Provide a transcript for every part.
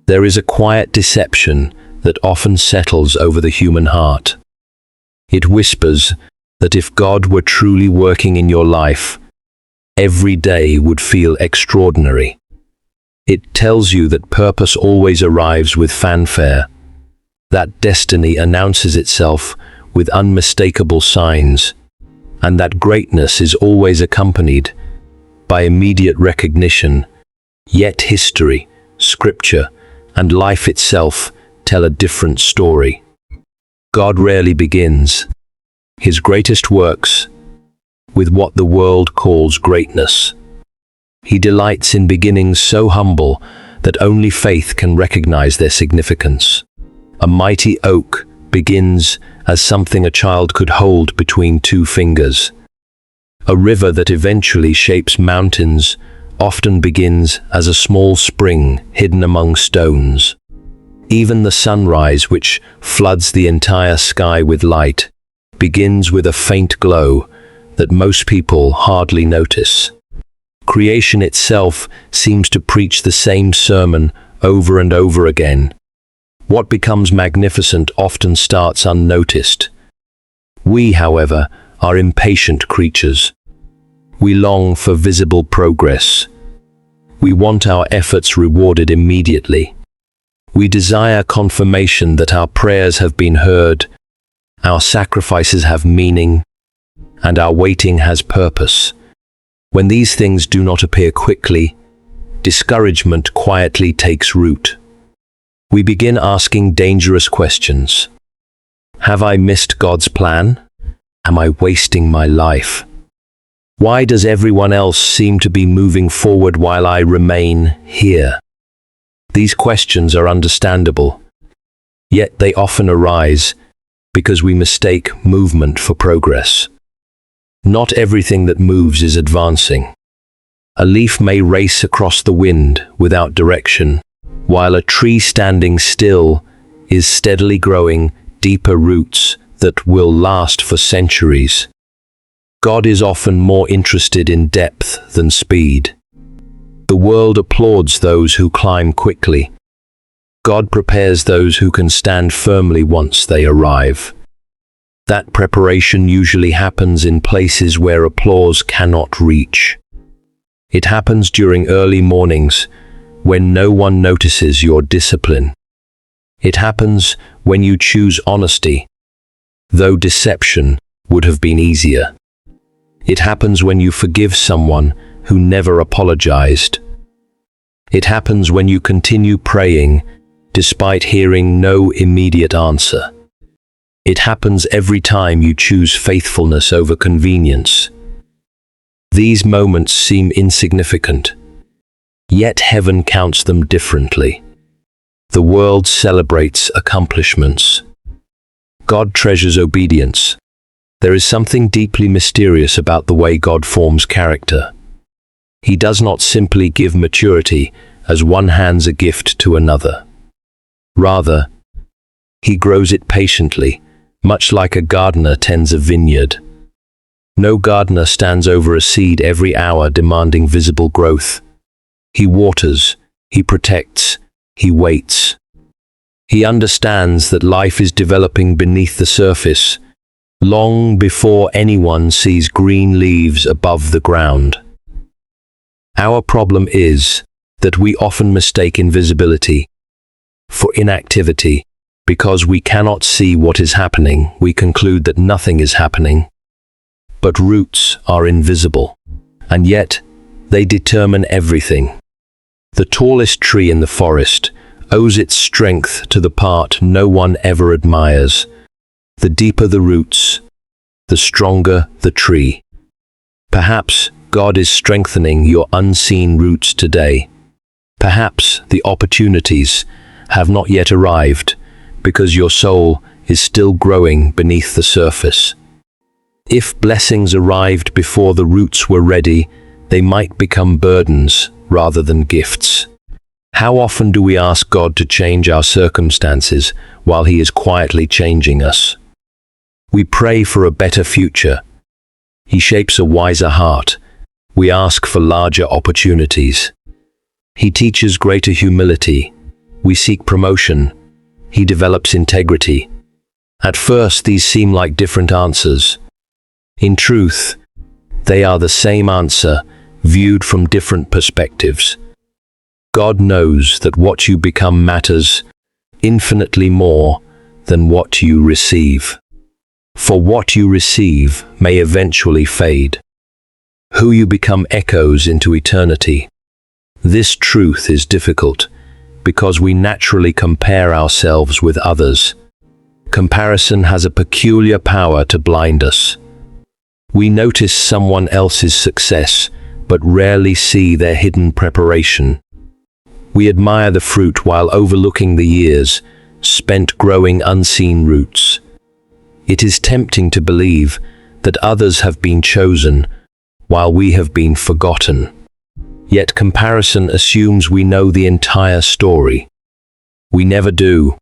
There is a quiet deception that often settles over the human heart. It whispers that if God were truly working in your life, every day would feel extraordinary. It tells you that purpose always arrives with fanfare, that destiny announces itself with unmistakable signs, and that greatness is always accompanied by immediate recognition. Yet history, scripture, and life itself tell a different story. God rarely begins his greatest works with what the world calls greatness. He delights in beginnings so humble that only faith can recognize their significance. A mighty oak begins as something a child could hold between two fingers. A river that eventually shapes mountains often begins as a small spring hidden among stones. Even the sunrise, which floods the entire sky with light, begins with a faint glow that most people hardly notice. Creation itself seems to preach the same sermon over and over again. What becomes magnificent often starts unnoticed. We, however, are impatient creatures. We long for visible progress. We want our efforts rewarded immediately. We desire confirmation that our prayers have been heard, our sacrifices have meaning, and our waiting has purpose. When these things do not appear quickly, discouragement quietly takes root. We begin asking dangerous questions. Have I missed God's plan? Am I wasting my life? Why does everyone else seem to be moving forward while I remain here? These questions are understandable, yet they often arise because we mistake movement for progress. Not everything that moves is advancing. A leaf may race across the wind without direction, while a tree standing still is steadily growing deeper roots that will last for centuries. God is often more interested in depth than speed. The world applauds those who climb quickly. God prepares those who can stand firmly once they arrive. That preparation usually happens in places where applause cannot reach. It happens during early mornings, when no one notices your discipline. It happens when you choose honesty, though deception would have been easier. It happens when you forgive someone who never apologized. It happens when you continue praying despite hearing no immediate answer. It happens every time you choose faithfulness over convenience. These moments seem insignificant, yet heaven counts them differently. The world celebrates accomplishments. God treasures obedience. There is something deeply mysterious about the way God forms character. He does not simply give maturity as one hands a gift to another. Rather, he grows it patiently, much like a gardener tends a vineyard. No gardener stands over a seed every hour demanding visible growth. He waters, he protects, he waits. He understands that life is developing beneath the surface, long before anyone sees green leaves above the ground. Our problem is that we often mistake invisibility for inactivity. Because we cannot see what is happening, we conclude that nothing is happening. But roots are invisible, and yet they determine everything. The tallest tree in the forest owes its strength to the part no one ever admires. The deeper the roots, the stronger the tree. Perhaps God is strengthening your unseen roots today. Perhaps the opportunities have not yet arrived, because your soul is still growing beneath the surface. If blessings arrived before the roots were ready, they might become burdens rather than gifts. How often do we ask God to change our circumstances while He is quietly changing us? We pray for a better future. He shapes a wiser heart. We ask for larger opportunities. He teaches greater humility. We seek promotion. He develops integrity. At first, these seem like different answers. In truth, they are the same answer, viewed from different perspectives. God knows that what you become matters infinitely more than what you receive. For what you receive may eventually fade. Who you become echoes into eternity. This truth is difficult because we naturally compare ourselves with others. Comparison has a peculiar power to blind us. We notice someone else's success, but rarely see their hidden preparation. We admire the fruit while overlooking the years spent growing unseen roots. It is tempting to believe that others have been chosen while we have been forgotten. Yet comparison assumes we know the entire story. We never do.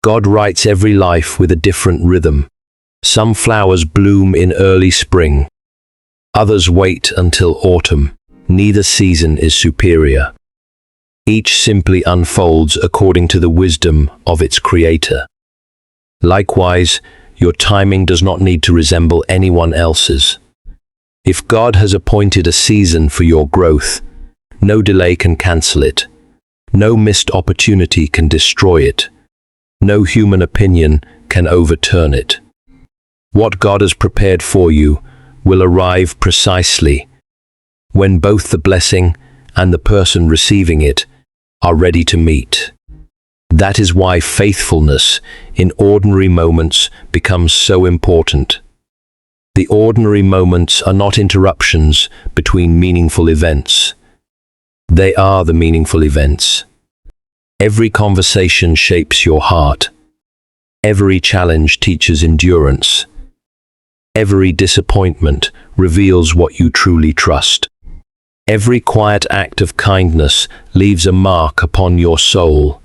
God writes every life with a different rhythm. Some flowers bloom in early spring. Others wait until autumn. Neither season is superior. Each simply unfolds according to the wisdom of its creator. Likewise, your timing does not need to resemble anyone else's. If God has appointed a season for your growth, no delay can cancel it. No missed opportunity can destroy it. No human opinion can overturn it. What God has prepared for you will arrive precisely when both the blessing and the person receiving it are ready to meet. That is why faithfulness in ordinary moments becomes so important. The ordinary moments are not interruptions between meaningful events. They are the meaningful events. Every conversation shapes your heart. Every challenge teaches endurance. Every disappointment reveals what you truly trust. Every quiet act of kindness leaves a mark upon your soul.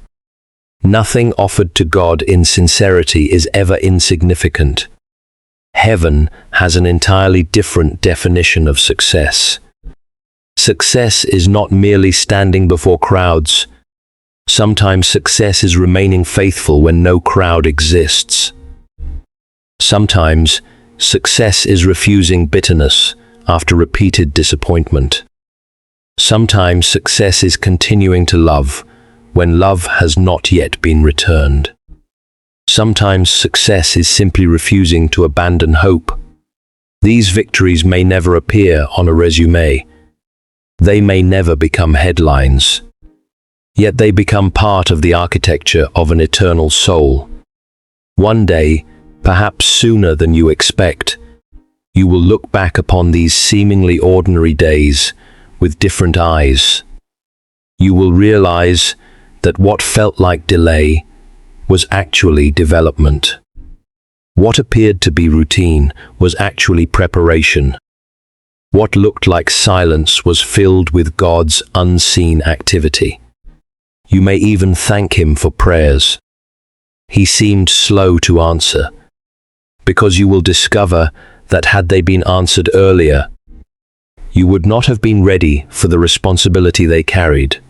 Nothing offered to God in sincerity is ever insignificant. Heaven has an entirely different definition of success. Success is not merely standing before crowds. Sometimes success is remaining faithful when no crowd exists. Sometimes success is refusing bitterness after repeated disappointment. Sometimes success is continuing to love when love has not yet been returned. Sometimes success is simply refusing to abandon hope. These victories may never appear on a resume. They may never become headlines. Yet they become part of the architecture of an eternal soul. One day, perhaps sooner than you expect, you will look back upon these seemingly ordinary days with different eyes. You will realize that what felt like delay was actually development. What appeared to be routine was actually preparation. What looked like silence was filled with God's unseen activity. You may even thank Him for prayers He seemed slow to answer, because you will discover that had they been answered earlier, you would not have been ready for the responsibility they carried.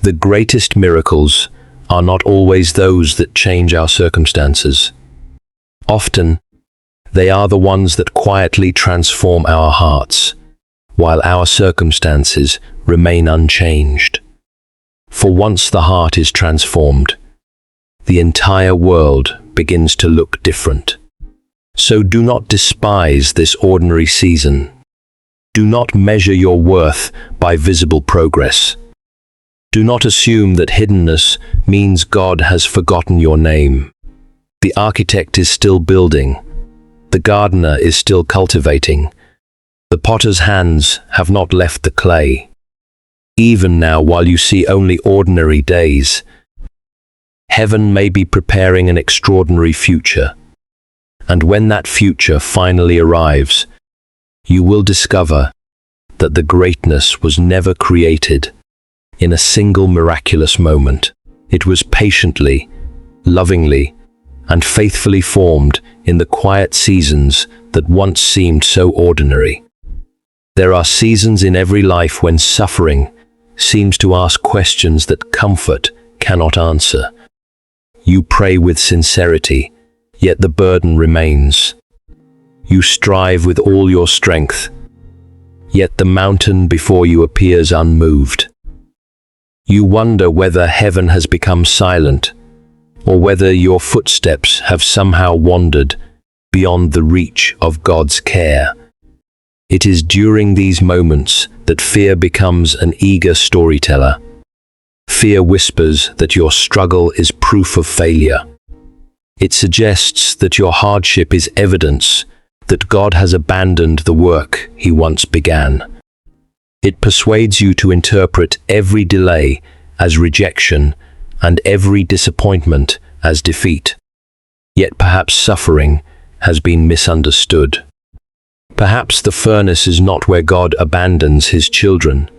The greatest miracles are not always those that change our circumstances. Often, they are the ones that quietly transform our hearts, while our circumstances remain unchanged. For once the heart is transformed, the entire world begins to look different. So do not despise this ordinary season. Do not measure your worth by visible progress. Do not assume that hiddenness means God has forgotten your name. The architect is still building. The gardener is still cultivating. The potter's hands have not left the clay. Even now, while you see only ordinary days, heaven may be preparing an extraordinary future. And when that future finally arrives, you will discover that the greatness was never created in a single miraculous moment. It was patiently, lovingly, and faithfully formed in the quiet seasons that once seemed so ordinary. There are seasons in every life when suffering seems to ask questions that comfort cannot answer. You pray with sincerity, yet the burden remains. You strive with all your strength, yet the mountain before you appears unmoved. You wonder whether heaven has become silent, or whether your footsteps have somehow wandered beyond the reach of God's care. It is during these moments that fear becomes an eager storyteller. Fear whispers that your struggle is proof of failure. It suggests that your hardship is evidence that God has abandoned the work He once began. It persuades you to interpret every delay as rejection and every disappointment as defeat. Yet perhaps suffering has been misunderstood. Perhaps the furnace is not where God abandons His children.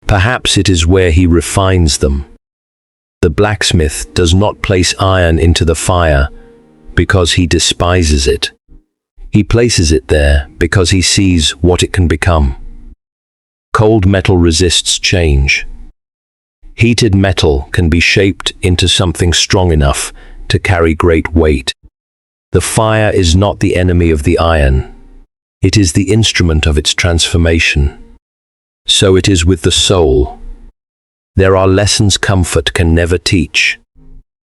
Perhaps it is where He refines them. The blacksmith does not place iron into the fire because he despises it. He places it there because he sees what it can become. Cold metal resists change. Heated metal can be shaped into something strong enough to carry great weight. The fire is not the enemy of the iron. It is the instrument of its transformation. So it is with the soul. There are lessons comfort can never teach.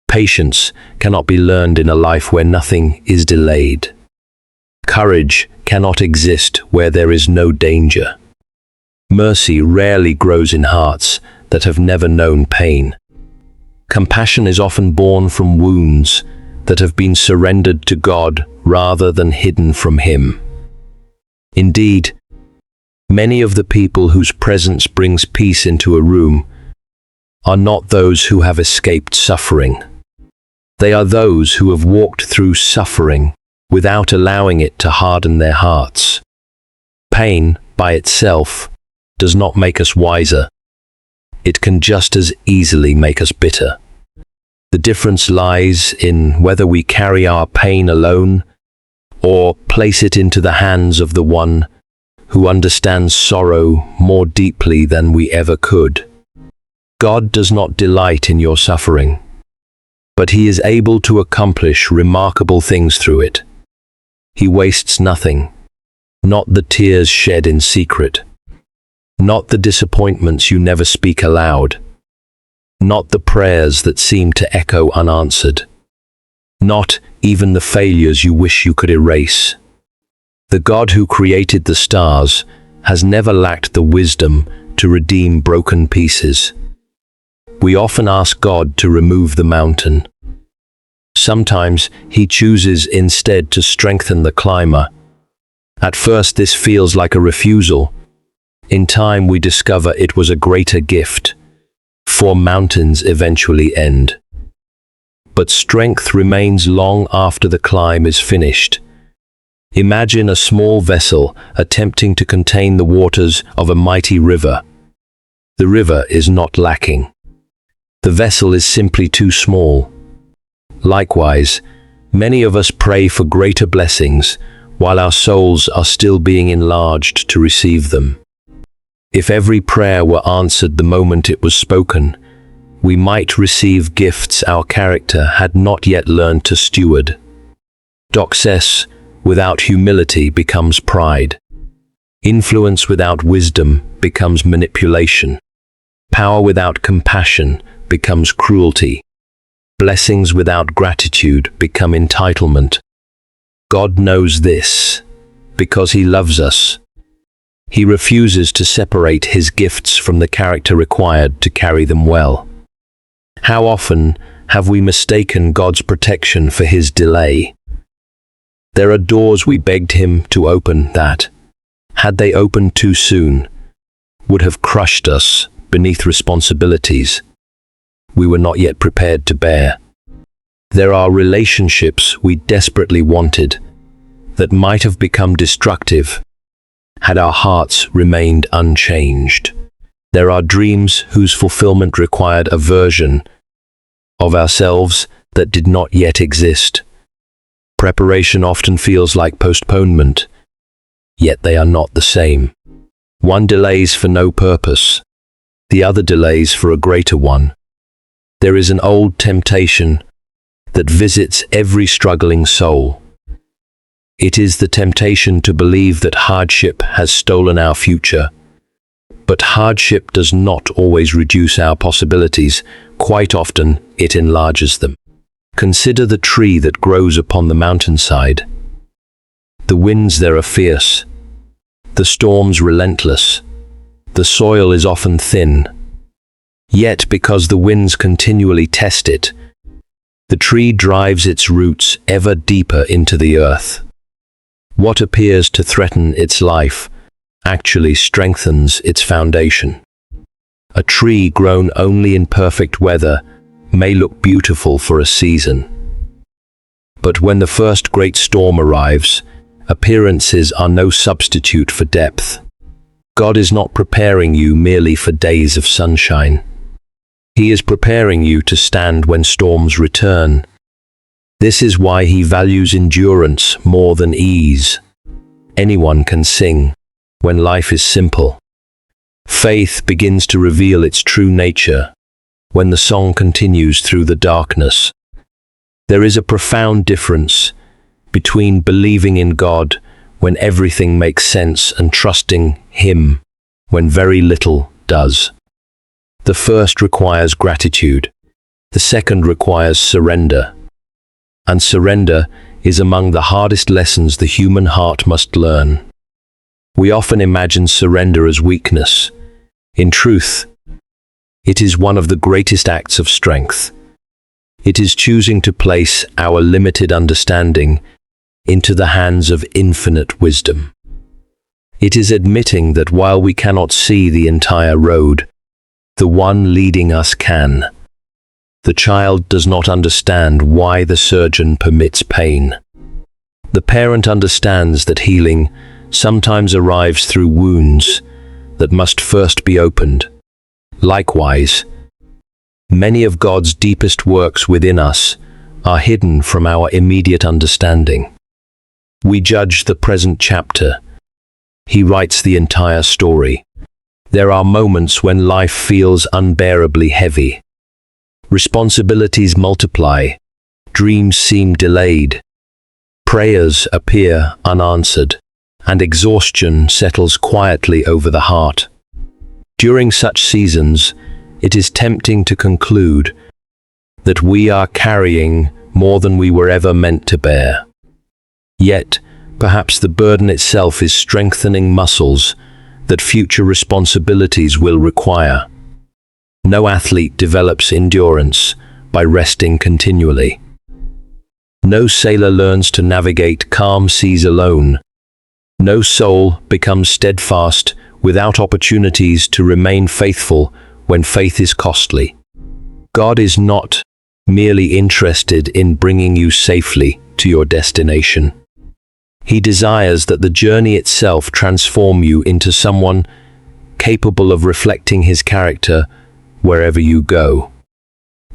Patience cannot be learned in a life where nothing is delayed. Courage cannot exist where there is no danger. Mercy rarely grows in hearts that have never known pain. Compassion is often born from wounds that have been surrendered to God rather than hidden from Him. Indeed, many of the people whose presence brings peace into a room are not those who have escaped suffering. They are those who have walked through suffering without allowing it to harden their hearts. Pain, by itself, does not make us wiser. It can just as easily make us bitter. The difference lies in whether we carry our pain alone or place it into the hands of the one who understands sorrow more deeply than we ever could. God does not delight in your suffering, but He is able to accomplish remarkable things through it. He wastes nothing, not the tears shed in secret, not the disappointments you never speak aloud, not the prayers that seem to echo unanswered, not even the failures you wish you could erase. The God who created the stars has never lacked the wisdom to redeem broken pieces. We often ask God to remove the mountain. Sometimes He chooses instead to strengthen the climber. At first this feels like a refusal. In time we discover it was a greater gift, for mountains eventually end. But strength remains long after the climb is finished. Imagine a small vessel attempting to contain the waters of a mighty river. The river is not lacking. The vessel is simply too small. Likewise, many of us pray for greater blessings while our souls are still being enlarged to receive them. If every prayer were answered the moment it was spoken, we might receive gifts our character had not yet learned to steward. Success without humility becomes pride. Influence without wisdom becomes manipulation. Power without compassion becomes cruelty. Blessings without gratitude become entitlement. God knows this because He loves us. He refuses to separate His gifts from the character required to carry them well. How often have we mistaken God's protection for His delay? There are doors we begged Him to open that, had they opened too soon, would have crushed us beneath responsibilities we were not yet prepared to bear. There are relationships we desperately wanted that might have become destructive had our hearts remained unchanged. There are dreams whose fulfillment required a version of ourselves that did not yet exist. Preparation often feels like postponement, yet they are not the same. One delays for no purpose, the other delays for a greater one. There is an old temptation that visits every struggling soul. It is the temptation to believe that hardship has stolen our future. But hardship does not always reduce our possibilities. Quite often, it enlarges them. Consider the tree that grows upon the mountainside. The winds there are fierce, the storms relentless, the soil is often thin. Yet, because the winds continually test it, the tree drives its roots ever deeper into the earth. What appears to threaten its life actually strengthens its foundation. A tree grown only in perfect weather may look beautiful for a season. But when the first great storm arrives, appearances are no substitute for depth. God is not preparing you merely for days of sunshine. He is preparing you to stand when storms return. This is why he values endurance more than ease. Anyone can sing when life is simple. Faith begins to reveal its true nature when the song continues through the darkness. There is a profound difference between believing in God when everything makes sense and trusting Him when very little does. The first requires gratitude. The second requires surrender. And surrender is among the hardest lessons the human heart must learn. We often imagine surrender as weakness. In truth, it is one of the greatest acts of strength. It is choosing to place our limited understanding into the hands of infinite wisdom. It is admitting that while we cannot see the entire road, the one leading us can. The child does not understand why the surgeon permits pain. The parent understands that healing sometimes arrives through wounds that must first be opened. Likewise, many of God's deepest works within us are hidden from our immediate understanding. We judge the present chapter. He writes the entire story. There are moments when life feels unbearably heavy. Responsibilities multiply. Dreams seem delayed. Prayers appear unanswered, and exhaustion settles quietly over the heart. During such seasons, it is tempting to conclude that we are carrying more than we were ever meant to bear. Yet, perhaps the burden itself is strengthening muscles that future responsibilities will require. No athlete develops endurance by resting continually. No sailor learns to navigate calm seas alone. No soul becomes steadfast without opportunities to remain faithful when faith is costly. God is not merely interested in bringing you safely to your destination. He desires that the journey itself transform you into someone capable of reflecting His character wherever you go.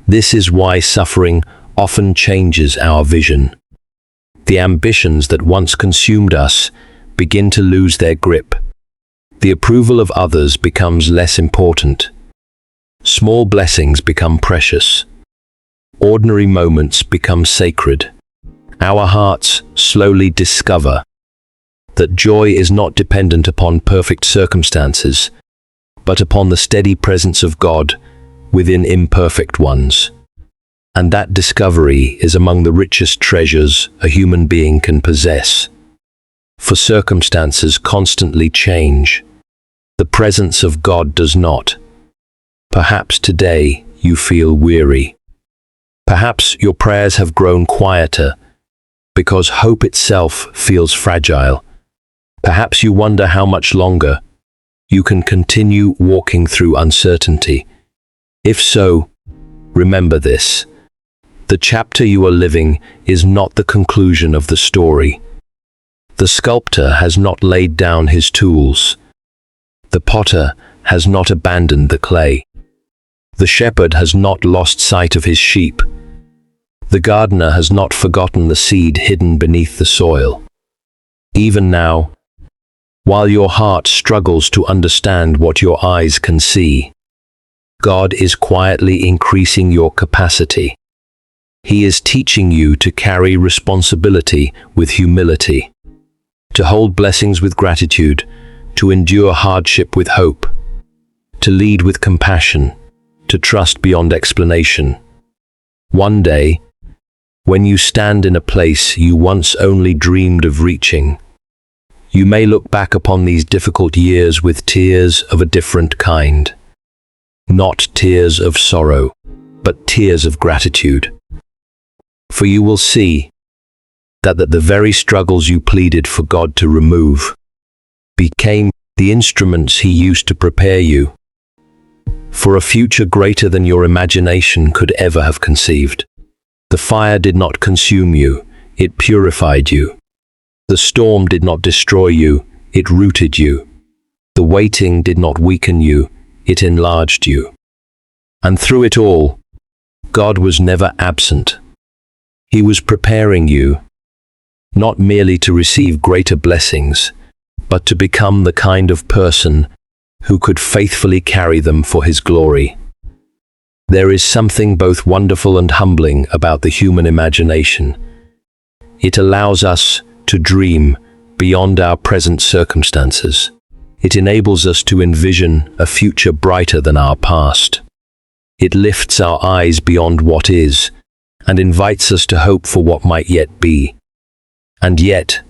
This is why suffering often changes our vision. The ambitions that once consumed us begin to lose their grip. The approval of others becomes less important. Small blessings become precious. Ordinary moments become sacred. Our hearts slowly discover that joy is not dependent upon perfect circumstances, but upon the steady presence of God within imperfect ones. And that discovery is among the richest treasures a human being can possess. For circumstances constantly change. The presence of God does not. Perhaps today you feel weary. Perhaps your prayers have grown quieter because hope itself feels fragile. Perhaps you wonder how much longer you can continue walking through uncertainty. If so, remember this. The chapter you are living is not the conclusion of the story. The sculptor has not laid down his tools. The potter has not abandoned the clay. The shepherd has not lost sight of his sheep. The gardener has not forgotten the seed hidden beneath the soil. Even now, while your heart struggles to understand what your eyes can see, God is quietly increasing your capacity. He is teaching you to carry responsibility with humility, to hold blessings with gratitude, to endure hardship with hope, to lead with compassion, to trust beyond explanation. One day, when you stand in a place you once only dreamed of reaching, you may look back upon these difficult years with tears of a different kind. Not tears of sorrow, but tears of gratitude. For you will see that the very struggles you pleaded for God to remove became the instruments He used to prepare you for a future greater than your imagination could ever have conceived. The fire did not consume you, it purified you. The storm did not destroy you, it rooted you. The waiting did not weaken you, it enlarged you. And through it all, God was never absent. He was preparing you, not merely to receive greater blessings, but to become the kind of person who could faithfully carry them for His glory. There is something both wonderful and humbling about the human imagination. It allows us to dream beyond our present circumstances. It enables us to envision a future brighter than our past. It lifts our eyes beyond what is and invites us to hope for what might yet be. And yet,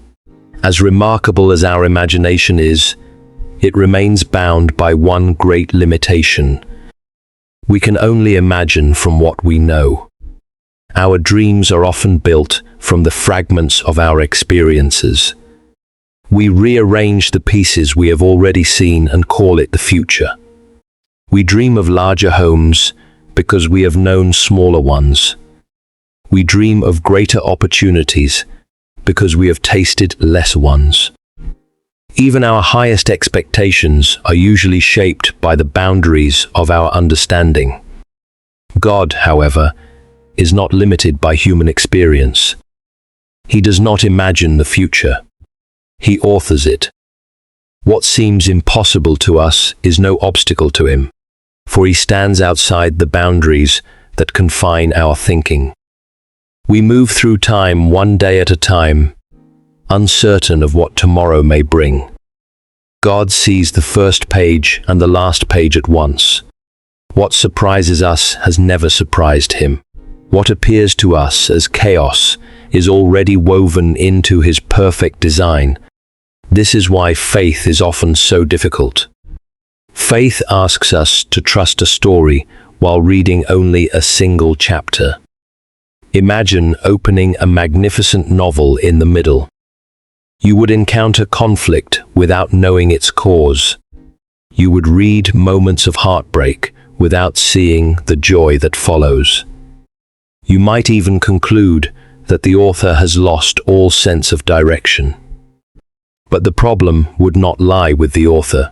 as remarkable as our imagination is, it remains bound by one great limitation. We can only imagine from what we know. Our dreams are often built from the fragments of our experiences. We rearrange the pieces we have already seen and call it the future. We dream of larger homes because we have known smaller ones. We dream of greater opportunities because we have tasted lesser ones. Even our highest expectations are usually shaped by the boundaries of our understanding. God, however, is not limited by human experience. He does not imagine the future. He authors it. What seems impossible to us is no obstacle to Him, for He stands outside the boundaries that confine our thinking. We move through time one day at a time, uncertain of what tomorrow may bring. God sees the first page and the last page at once. What surprises us has never surprised Him. What appears to us as chaos is already woven into His perfect design. This is why faith is often so difficult. Faith asks us to trust a story while reading only a single chapter. Imagine opening a magnificent novel in the middle. You would encounter conflict without knowing its cause. You would read moments of heartbreak without seeing the joy that follows. You might even conclude that the author has lost all sense of direction. But the problem would not lie with the author.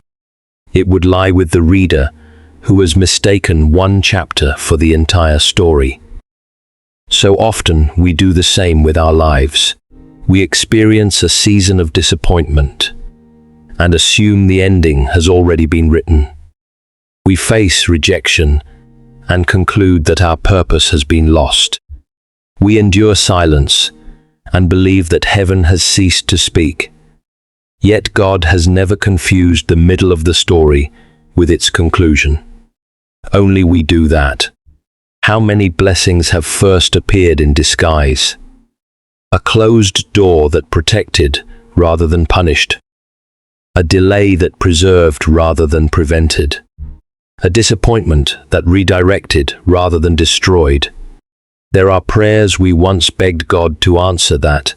It would lie with the reader, who has mistaken one chapter for the entire story. So often we do the same with our lives. We experience a season of disappointment and assume the ending has already been written. We face rejection and conclude that our purpose has been lost. We endure silence and believe that heaven has ceased to speak. Yet God has never confused the middle of the story with its conclusion. Only we do that. How many blessings have first appeared in disguise? A closed door that protected rather than punished. A delay that preserved rather than prevented. A disappointment that redirected rather than destroyed. There are prayers we once begged God to answer that,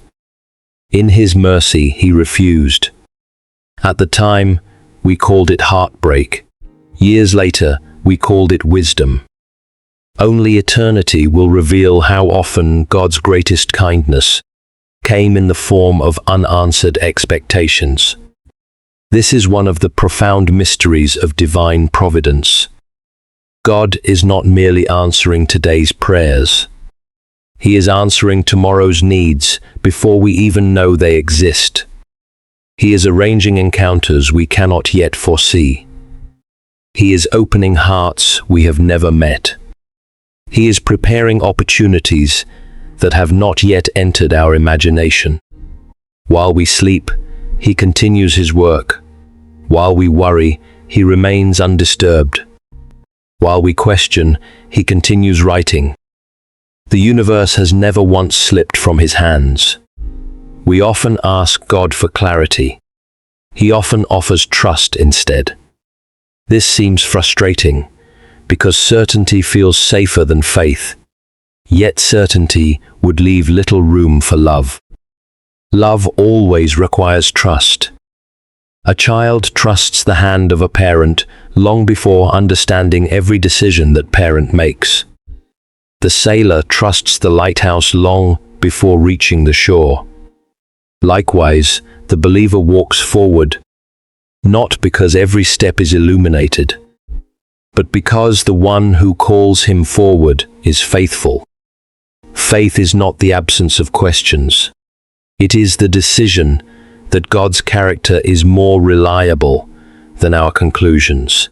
in His mercy, He refused. At the time, we called it heartbreak. Years later, we called it wisdom. Only eternity will reveal how often God's greatest kindness came in the form of unanswered expectations. This is one of the profound mysteries of divine providence. God is not merely answering today's prayers. He is answering tomorrow's needs before we even know they exist. He is arranging encounters we cannot yet foresee. He is opening hearts we have never met. He is preparing opportunities that have not yet entered our imagination. While we sleep, He continues His work. While we worry, He remains undisturbed. While we question, He continues writing. The universe has never once slipped from His hands. We often ask God for clarity. He often offers trust instead. This seems frustrating, because certainty feels safer than faith. Yet certainty would leave little room for love. Love always requires trust. A child trusts the hand of a parent long before understanding every decision that parent makes. The sailor trusts the lighthouse long before reaching the shore. Likewise, the believer walks forward, not because every step is illuminated, but because the one who calls him forward is faithful. Faith is not the absence of questions. It is the decision that God's character is more reliable than our conclusions.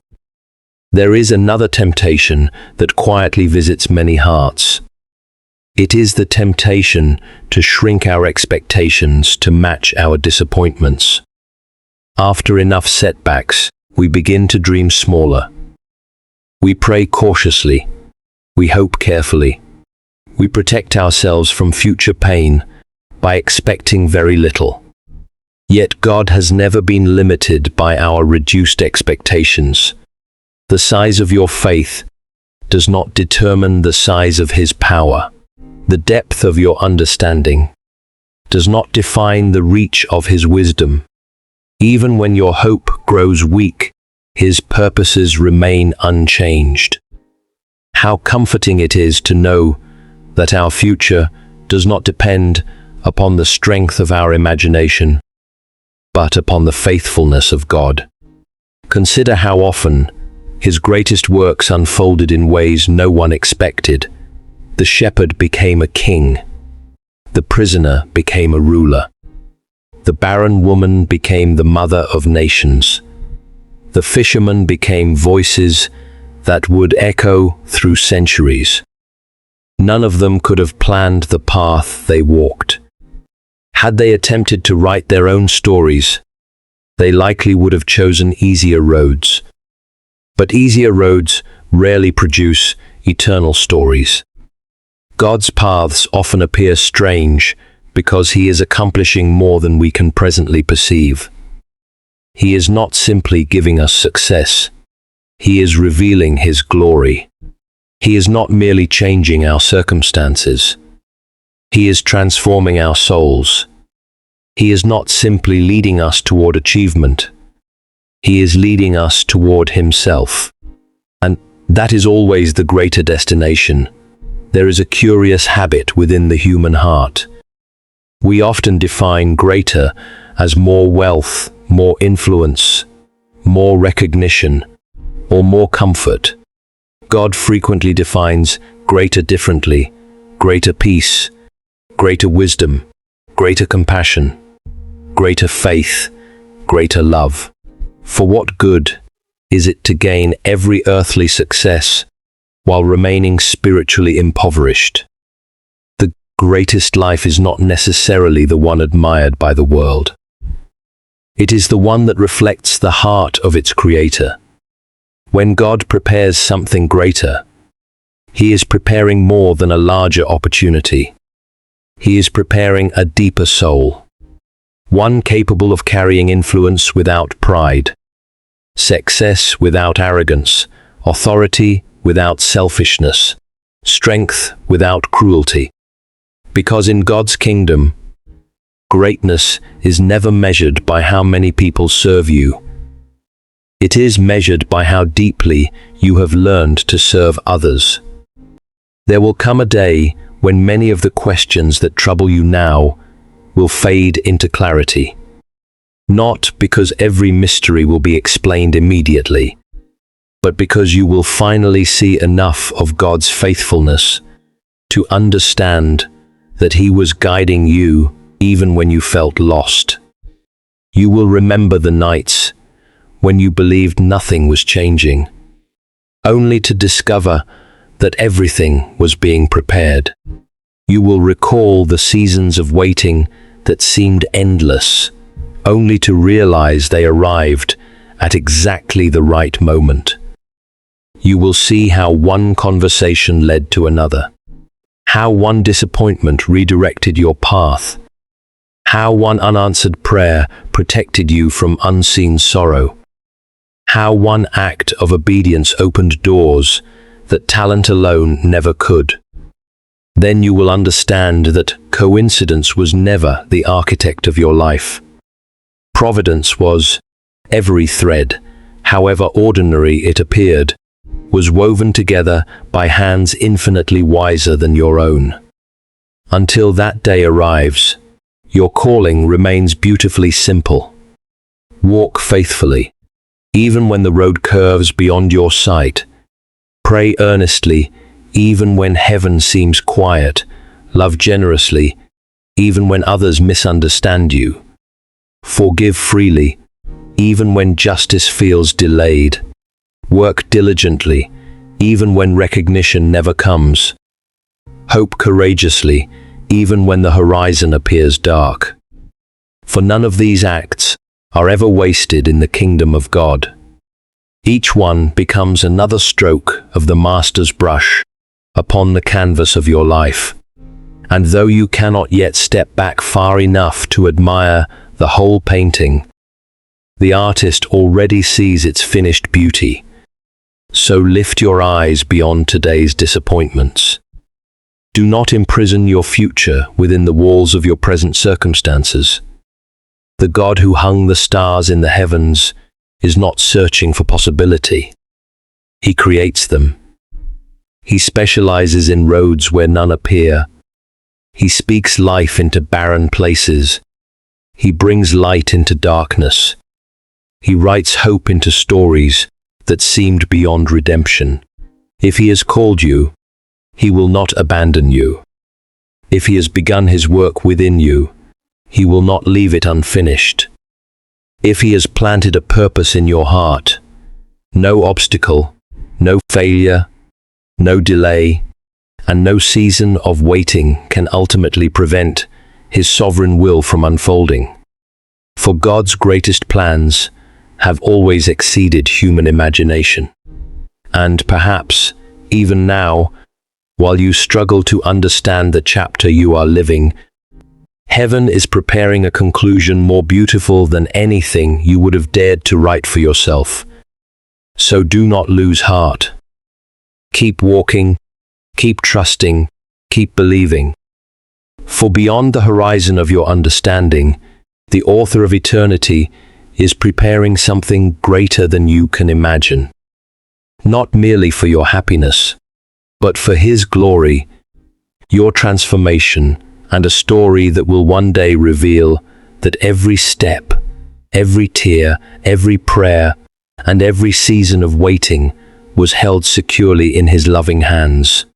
There is another temptation that quietly visits many hearts. It is the temptation to shrink our expectations to match our disappointments. After enough setbacks, we begin to dream smaller. We pray cautiously. We hope carefully. We protect ourselves from future pain by expecting very little. Yet God has never been limited by our reduced expectations. The size of your faith does not determine the size of His power. The depth of your understanding does not define the reach of His wisdom. Even when your hope grows weak, His purposes remain unchanged. How comforting it is to know that our future does not depend upon the strength of our imagination, but upon the faithfulness of God. Consider how often His greatest works unfolded in ways no one expected. The shepherd became a king. The prisoner became a ruler. The barren woman became the mother of nations. The fishermen became voices that would echo through centuries. None of them could have planned the path they walked. Had they attempted to write their own stories, they likely would have chosen easier roads. But easier roads rarely produce eternal stories. God's paths often appear strange because He is accomplishing more than we can presently perceive. He is not simply giving us success. He is revealing His glory. He is not merely changing our circumstances. He is transforming our souls. He is not simply leading us toward achievement. He is leading us toward Himself. And that is always the greater destination. There is a curious habit within the human heart. We often define greater as more wealth, more influence, more recognition, or more comfort. God frequently defines greater differently: greater peace, greater wisdom, greater compassion, greater faith, greater love. For what good is it to gain every earthly success while remaining spiritually impoverished? The greatest life is not necessarily the one admired by the world. It is the one that reflects the heart of its Creator. When God prepares something greater, He is preparing more than a larger opportunity. He is preparing a deeper soul, one capable of carrying influence without pride, success without arrogance, authority without selfishness, strength without cruelty. Because in God's kingdom, greatness is never measured by how many people serve you. It is measured by how deeply you have learned to serve others. There will come a day when many of the questions that trouble you now will fade into clarity. Not because every mystery will be explained immediately, but because you will finally see enough of God's faithfulness to understand that He was guiding you even when you felt lost. You will remember the nights when you believed nothing was changing, only to discover that everything was being prepared. You will recall the seasons of waiting that seemed endless, only to realize they arrived at exactly the right moment. You will see how one conversation led to another, how one disappointment redirected your path, how one unanswered prayer protected you from unseen sorrow, how one act of obedience opened doors that talent alone never could. Then you will understand that coincidence was never the architect of your life. Providence was. Every thread, however ordinary it appeared, was woven together by hands infinitely wiser than your own. Until that day arrives, your calling remains beautifully simple. Walk faithfully, even when the road curves beyond your sight. Pray earnestly, even when heaven seems quiet. Love generously, even when others misunderstand you. Forgive freely, even when justice feels delayed. Work diligently, even when recognition never comes. Hope courageously, even when the horizon appears dark. For none of these acts are ever wasted in the kingdom of God. Each one becomes another stroke of the Master's brush upon the canvas of your life. And though you cannot yet step back far enough to admire the whole painting, the artist already sees its finished beauty. So lift your eyes beyond today's disappointments. Do not imprison your future within the walls of your present circumstances. The God who hung the stars in the heavens is not searching for possibility. He creates them. He specializes in roads where none appear. He speaks life into barren places. He brings light into darkness. He writes hope into stories that seemed beyond redemption. If he has called you, he will not abandon you. If he has begun his work within you, he will not leave it unfinished. If he has planted a purpose in your heart, no obstacle, no failure, no delay, and no season of waiting can ultimately prevent his sovereign will from unfolding. For God's greatest plans have always exceeded human imagination. And perhaps, even now, while you struggle to understand the chapter you are living, heaven is preparing a conclusion more beautiful than anything you would have dared to write for yourself. So do not lose heart. Keep walking, keep trusting, keep believing. For beyond the horizon of your understanding, the author of eternity is preparing something greater than you can imagine. Not merely for your happiness, but for his glory, your transformation, and a story that will one day reveal that every step, every tear, every prayer, and every season of waiting was held securely in his loving hands.